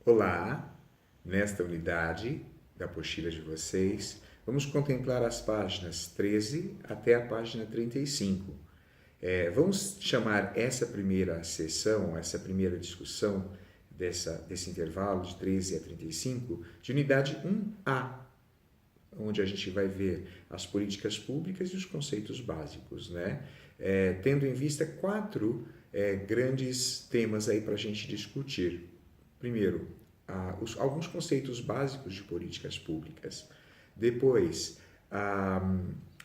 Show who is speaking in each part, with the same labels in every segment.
Speaker 1: Olá, nesta unidade da apostila de vocês, vamos contemplar as páginas 13 até a página 35. Vamos chamar essa primeira sessão, essa primeira discussão desse intervalo de 13 a 35 de unidade 1A, onde a gente vai ver as políticas públicas e os conceitos básicos, né? Tendo em vista quatro grandes temas aí para a gente discutir. Primeiro, alguns conceitos básicos de políticas públicas. Depois, a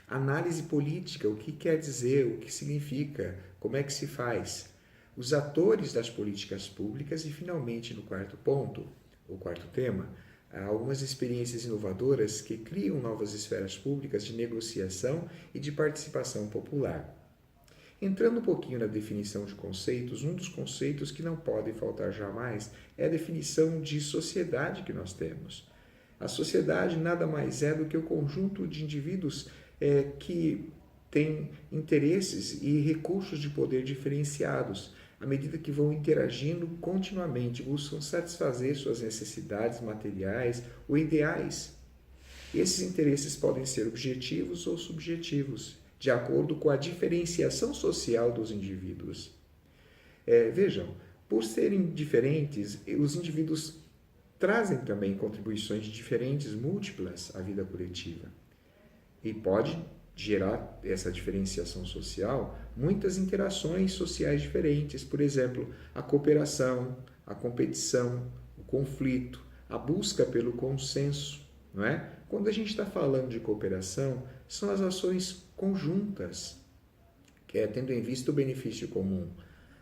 Speaker 1: análise política, o que quer dizer, o que significa, como é que se faz. Os atores das políticas públicas e, finalmente, no quarto ponto, o quarto tema, algumas experiências inovadoras que criam novas esferas públicas de negociação e de participação popular. Entrando um pouquinho na definição de conceitos, um dos conceitos que não pode faltar jamais é a definição de sociedade que nós temos. A sociedade nada mais é do que o conjunto de indivíduos que têm interesses e recursos de poder diferenciados, à medida que vão interagindo continuamente, buscam satisfazer suas necessidades materiais ou ideais. Esses interesses podem ser objetivos ou subjetivos, de acordo com a diferenciação social dos indivíduos. Vejam, por serem diferentes, os indivíduos trazem também contribuições diferentes, múltiplas à vida coletiva. E pode gerar essa diferenciação social muitas interações sociais diferentes, por exemplo, a cooperação, a competição, o conflito, a busca pelo consenso, não é? Quando a gente está falando de cooperação, são as ações conjuntas, tendo em vista o benefício comum.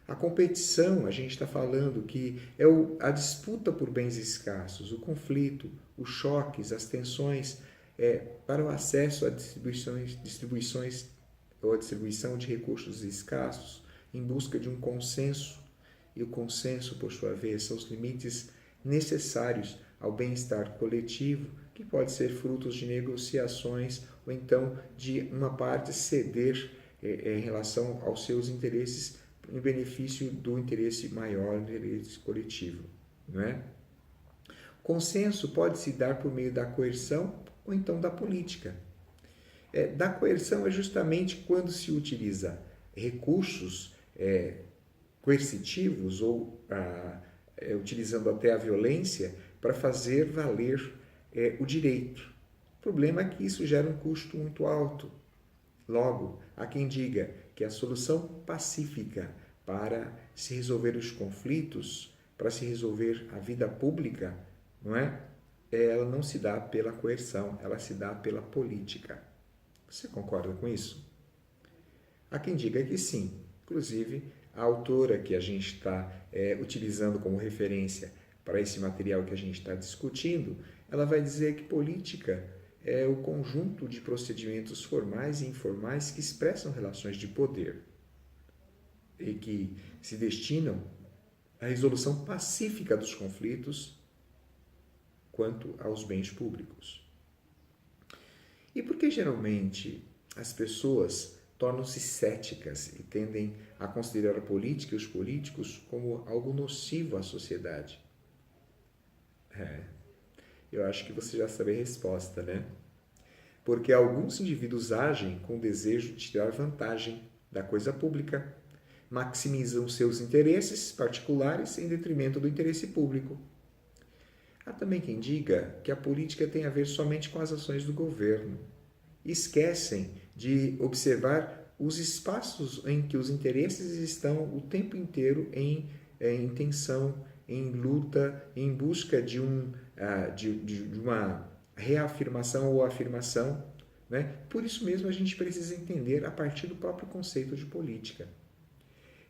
Speaker 1: A competição, a gente está falando que é a disputa por bens escassos, o conflito, os choques, as tensões para o acesso a distribuições ou a distribuição de recursos escassos em busca de um consenso. E o consenso, por sua vez, são os limites necessários ao bem-estar coletivo, que pode ser frutos de negociações ou então de uma parte ceder em relação aos seus interesses em benefício do interesse maior, do interesse coletivo, não é? O consenso pode se dar por meio da coerção ou então da política. Da coerção é justamente quando se utiliza recursos coercitivos ou utilizando até a violência para fazer valer o direito. O problema é que isso gera um custo muito alto. Logo, há quem diga que a solução pacífica para se resolver os conflitos, para se resolver a vida pública, não é? Ela não se dá pela coerção, ela se dá pela política. Você concorda com isso? Há quem diga que sim. Inclusive, a autora que a gente está utilizando como referência para esse material que a gente está discutindo, ela vai dizer que política é o conjunto de procedimentos formais e informais que expressam relações de poder e que se destinam à resolução pacífica dos conflitos quanto aos bens públicos. E por que geralmente as pessoas tornam-se céticas e tendem a considerar a política e os políticos como algo nocivo à sociedade? Eu acho que você já sabe a resposta, né? Porque alguns indivíduos agem com o desejo de tirar vantagem da coisa pública, maximizam seus interesses particulares em detrimento do interesse público. Há também quem diga que a política tem a ver somente com as ações do governo. Esquecem de observar os espaços em que os interesses estão o tempo inteiro em tensão, em luta, em busca de uma reafirmação ou afirmação, né? Por isso mesmo a gente precisa entender a partir do próprio conceito de política.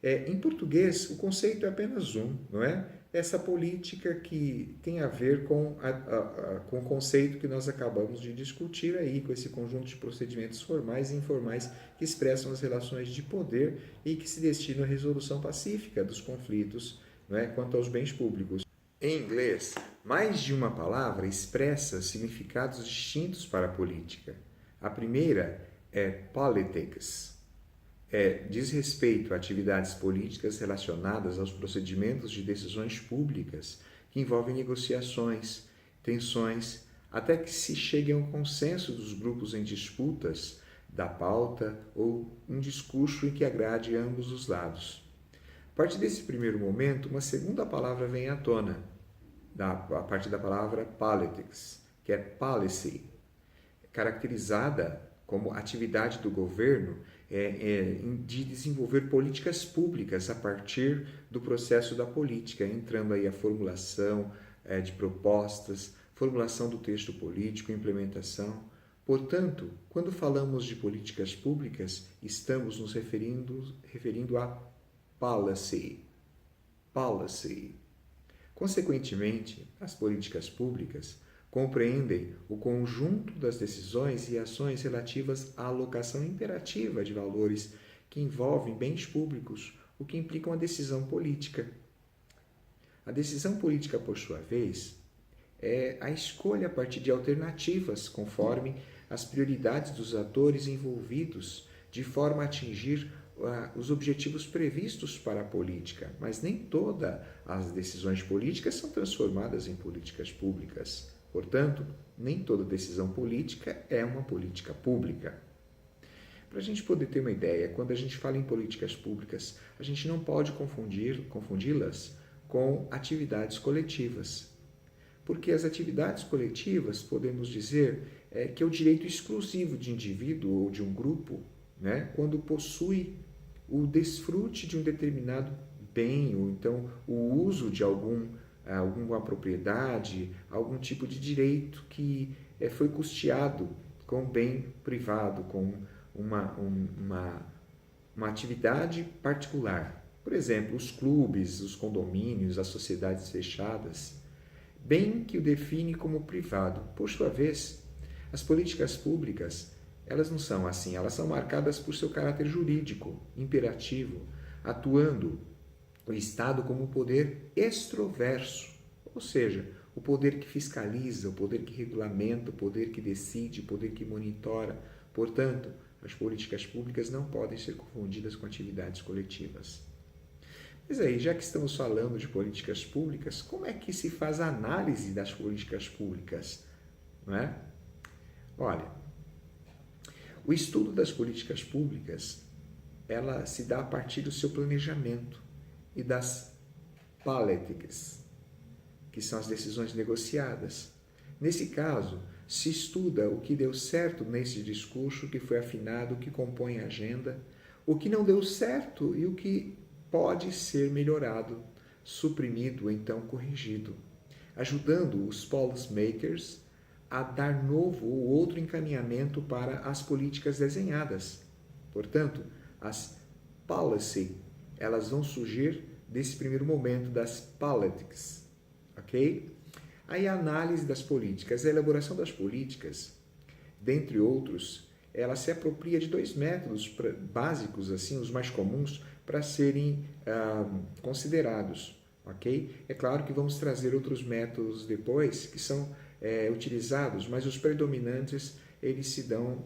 Speaker 1: Em português, o conceito é apenas um, não é? Essa política que tem a ver com o conceito que nós acabamos de discutir aí, com esse conjunto de procedimentos formais e informais que expressam as relações de poder e que se destinam à resolução pacífica dos conflitos, não é? Quanto aos bens públicos. Em inglês, mais de uma palavra expressa significados distintos para a política. A primeira é politics. Diz respeito a atividades políticas relacionadas aos procedimentos de decisões públicas que envolvem negociações, tensões, até que se chegue a um consenso dos grupos em disputas da pauta ou um discurso em que agrade ambos os lados. A partir desse primeiro momento, uma segunda palavra vem à tona, a partir da palavra politics, que é policy, caracterizada como atividade do governo de desenvolver políticas públicas a partir do processo da política, entrando aí a formulação de propostas, formulação do texto político, implementação. Portanto, quando falamos de políticas públicas, estamos nos referindo a policy. Policy. Consequentemente, as políticas públicas compreendem o conjunto das decisões e ações relativas à alocação imperativa de valores que envolvem bens públicos, o que implica uma decisão política. A decisão política, por sua vez, é a escolha a partir de alternativas conforme as prioridades dos atores envolvidos, de forma a atingir os objetivos previstos para a política, mas nem todas as decisões políticas são transformadas em políticas públicas. Portanto, nem toda decisão política é uma política pública. Para a gente poder ter uma ideia, quando a gente fala em políticas públicas, a gente não pode confundi-las com atividades coletivas. Porque as atividades coletivas, podemos dizer, que é o direito exclusivo de indivíduo ou de um grupo, né, quando possui o desfrute de um determinado bem, ou então o uso de alguma propriedade, algum tipo de direito que foi custeado com bem privado, com uma atividade particular. Por exemplo, os clubes, os condomínios, as sociedades fechadas, bem que o define como privado. Por sua vez, as políticas públicas, elas não são assim, elas são marcadas por seu caráter jurídico, imperativo, atuando o Estado como poder extroverso, ou seja, o poder que fiscaliza, o poder que regulamenta, o poder que decide, o poder que monitora. Portanto, as políticas públicas não podem ser confundidas com atividades coletivas. Mas aí, já que estamos falando de políticas públicas, como é que se faz a análise das políticas públicas? Não é? Olha, o estudo das políticas públicas, ela se dá a partir do seu planejamento e das politics, que são as decisões negociadas. Nesse caso, se estuda o que deu certo nesse discurso, o que foi afinado, o que compõe a agenda, o que não deu certo e o que pode ser melhorado, suprimido ou então corrigido, ajudando os policymakers a dar novo ou outro encaminhamento para as políticas desenhadas. Portanto, as policy, elas vão surgir desse primeiro momento das politics, ok? Aí a análise das políticas, a elaboração das políticas, dentre outros, ela se apropria de dois métodos básicos, assim, os mais comuns, para serem considerados, ok? É claro que vamos trazer outros métodos depois que são utilizados, mas os predominantes eles se dão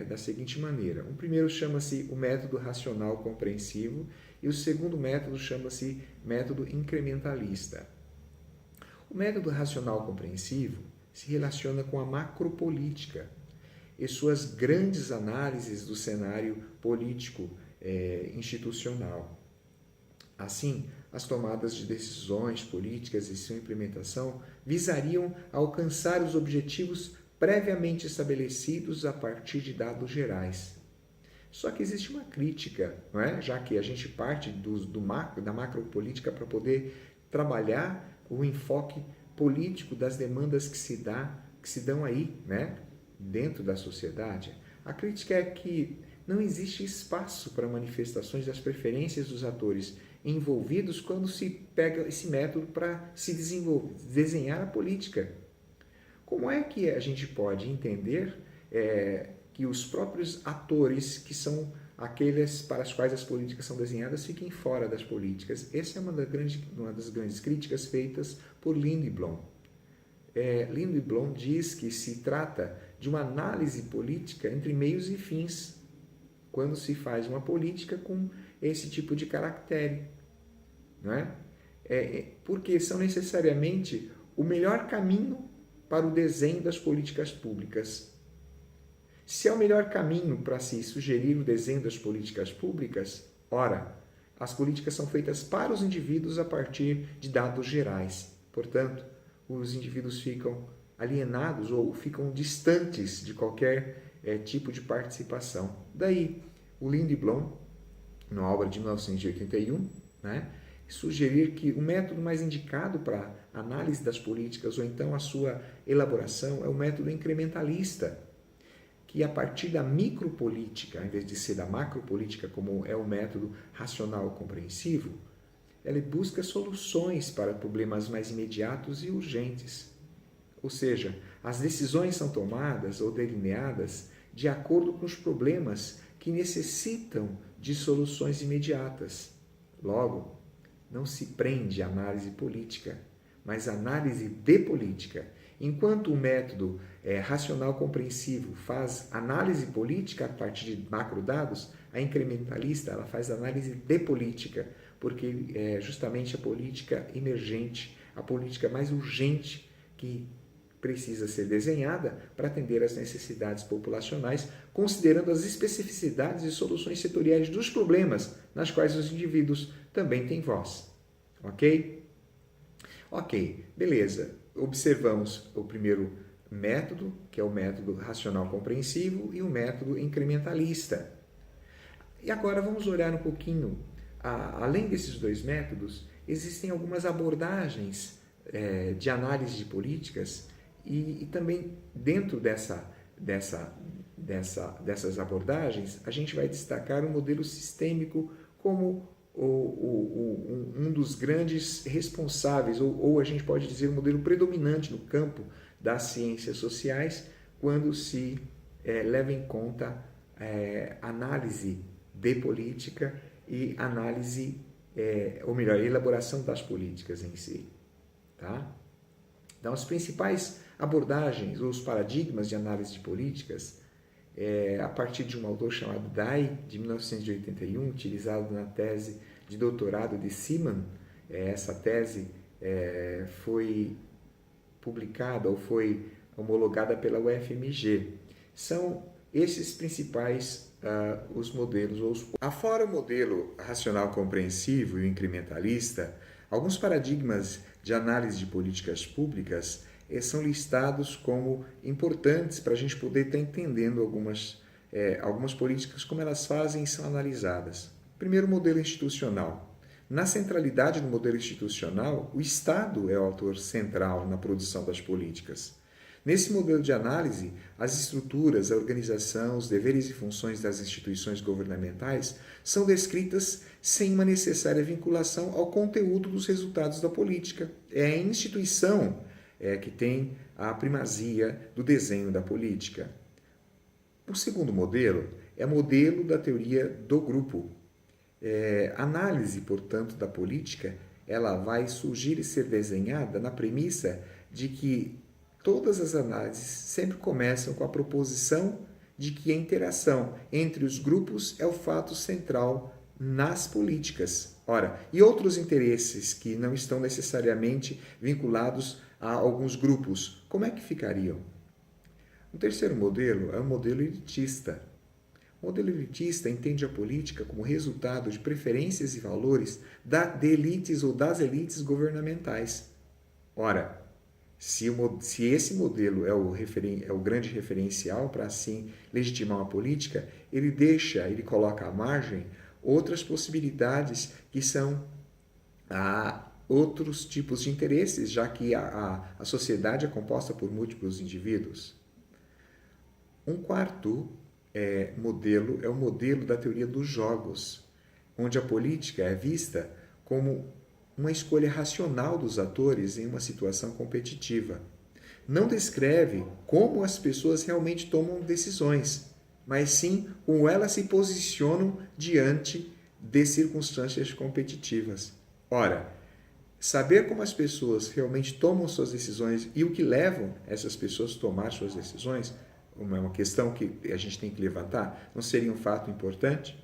Speaker 1: da seguinte maneira. O primeiro chama-se o método racional compreensivo e o segundo método chama-se método incrementalista. O método racional compreensivo se relaciona com a macropolítica e suas grandes análises do cenário político institucional. Assim, as tomadas de decisões políticas e sua implementação visariam alcançar os objetivos previamente estabelecidos a partir de dados gerais. Só que existe uma crítica, não é? Já que a gente parte da macropolítica para poder trabalhar o enfoque político das demandas que se dão aí, né? Dentro da sociedade. A crítica é que não existe espaço para manifestações das preferências dos atores envolvidos quando se pega esse método para se desenhar a política. Como é que a gente pode entender que os próprios atores, que são aqueles para os quais as políticas são desenhadas, fiquem fora das políticas? Essa é uma das grandes críticas feitas por Lindblom. Lindblom diz que se trata de uma análise política entre meios e fins, quando se faz uma política com esse tipo de caractere, não é? porque são necessariamente o melhor caminho para o desenho das políticas públicas. Se é o melhor caminho para se sugerir o desenho das políticas públicas, ora, as políticas são feitas para os indivíduos a partir de dados gerais. Portanto, os indivíduos ficam alienados ou ficam distantes de qualquer tipo de participação. Daí, o Lindblom, na obra de 1981, sugerir que o método mais indicado para análise das políticas ou então a sua elaboração é o método incrementalista, que a partir da micropolítica, em vez de ser da macropolítica, como é o método racional compreensivo, ele busca soluções para problemas mais imediatos e urgentes. Ou seja, as decisões são tomadas ou delineadas de acordo com os problemas que necessitam de soluções imediatas. Logo, não se prende à análise política, mas à análise de política. Enquanto o método racional compreensivo faz análise política a partir de macrodados, a incrementalista ela faz análise de política, porque é justamente a política emergente, a política mais urgente que precisa ser desenhada para atender às necessidades populacionais, considerando as especificidades e soluções setoriais dos problemas nas quais os indivíduos também têm voz. Ok? Ok, beleza. Observamos o primeiro método, que é o método racional compreensivo, e o método incrementalista. E agora vamos olhar um pouquinho, além desses dois métodos, existem algumas abordagens de análise de políticas e também dentro dessas abordagens, a gente vai destacar o modelo sistêmico como um dos grandes responsáveis, ou a gente pode dizer o modelo predominante no campo das ciências sociais, quando se leva em conta análise de política e análise, ou melhor, elaboração das políticas em si. Tá? Então, as principais abordagens ou os paradigmas de análise de políticas, a partir de um autor chamado Dai, de 1981, utilizado na tese de doutorado de Seaman. Essa tese foi publicada ou foi homologada pela UFMG. São esses principais os modelos. Afora o modelo racional compreensivo e o incrementalista, alguns paradigmas de análise de políticas públicas são listados como importantes para a gente poder estar entendendo algumas políticas, como elas fazem e são analisadas. Primeiro, o modelo institucional. Na centralidade do modelo institucional, o Estado é o autor central na produção das políticas. Nesse modelo de análise, as estruturas, a organização, os deveres e funções das instituições governamentais são descritas sem uma necessária vinculação ao conteúdo dos resultados da política. É a instituição que tem a primazia do desenho da política. O segundo modelo é o modelo da teoria do grupo. Análise, portanto, da política, ela vai surgir e ser desenhada na premissa de que todas as análises sempre começam com a proposição de que a interação entre os grupos é o fato central nas políticas. Ora, e outros interesses que não estão necessariamente vinculados a alguns grupos, como é que ficariam? O terceiro modelo é o modelo elitista. O modelo elitista entende a política como resultado de preferências e valores de elites ou das elites governamentais. Ora, se esse modelo é o grande referencial para assim legitimar uma política, ele coloca à margem outras possibilidades que são outros tipos de interesses, já que a sociedade é composta por múltiplos indivíduos. Um quarto modelo é o modelo da teoria dos jogos, onde a política é vista como uma escolha racional dos atores em uma situação competitiva. Não descreve como as pessoas realmente tomam decisões, mas sim como elas se posicionam diante de circunstâncias competitivas. Ora, saber como as pessoas realmente tomam suas decisões e o que levam essas pessoas a tomar suas decisões é uma questão que a gente tem que levantar, não seria um fato importante?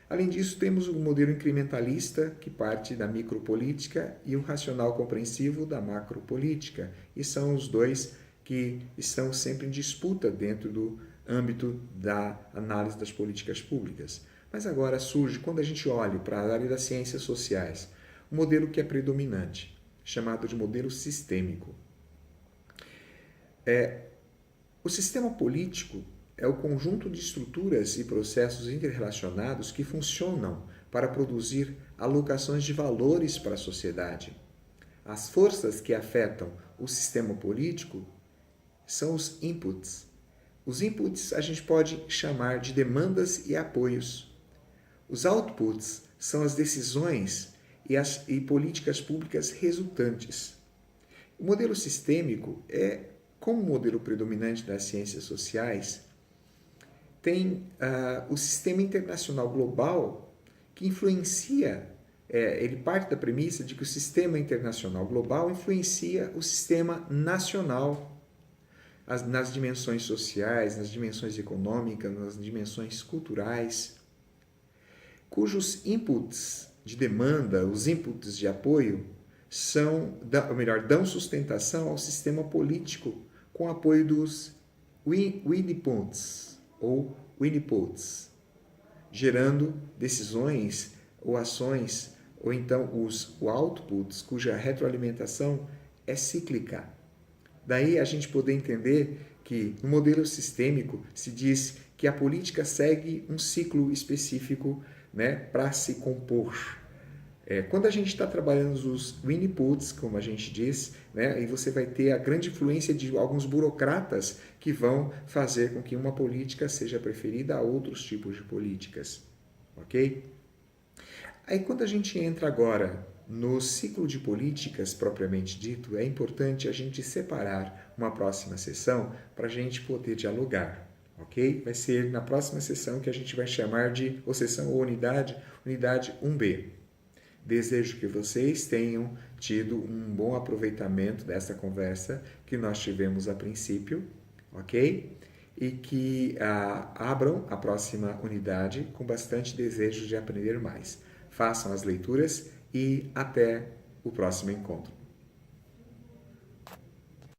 Speaker 1: Além disso, temos o modelo incrementalista, que parte da micropolítica, e o racional compreensivo da macropolítica, e são os dois que estão sempre em disputa dentro do âmbito da análise das políticas públicas. Mas agora surge, quando a gente olha para a área das ciências sociais, um modelo que é predominante, chamado de modelo sistêmico. O sistema político é o conjunto de estruturas e processos interrelacionados que funcionam para produzir alocações de valores para a sociedade. As forças que afetam o sistema político são os inputs. Os inputs a gente pode chamar de demandas e apoios. Os outputs são as decisões e políticas públicas resultantes. O modelo sistêmico como modelo predominante das ciências sociais, tem o sistema internacional global que influencia, ele parte da premissa de que o sistema internacional global influencia o sistema nacional nas dimensões sociais, nas dimensões econômicas, nas dimensões culturais, cujos inputs de demanda, os inputs de apoio, dão sustentação ao sistema político com apoio dos Winnipots ou Winnipots, gerando decisões ou ações, ou então os outputs, cuja retroalimentação é cíclica. Daí a gente poder entender que no modelo sistêmico se diz que a política segue um ciclo específico, né, para se compor. Quando a gente está trabalhando os inputs, como a gente diz, né, e você vai ter a grande influência de alguns burocratas que vão fazer com que uma política seja preferida a outros tipos de políticas. Ok? Aí quando a gente entra agora no ciclo de políticas propriamente dito, é importante a gente separar uma próxima sessão para a gente poder dialogar. Ok? Vai ser na próxima sessão que a gente vai chamar de sessão ou unidade 1B. Desejo que vocês tenham tido um bom aproveitamento dessa conversa que nós tivemos a princípio, ok? E que abram a próxima unidade com bastante desejo de aprender mais. Façam as leituras e até o próximo encontro.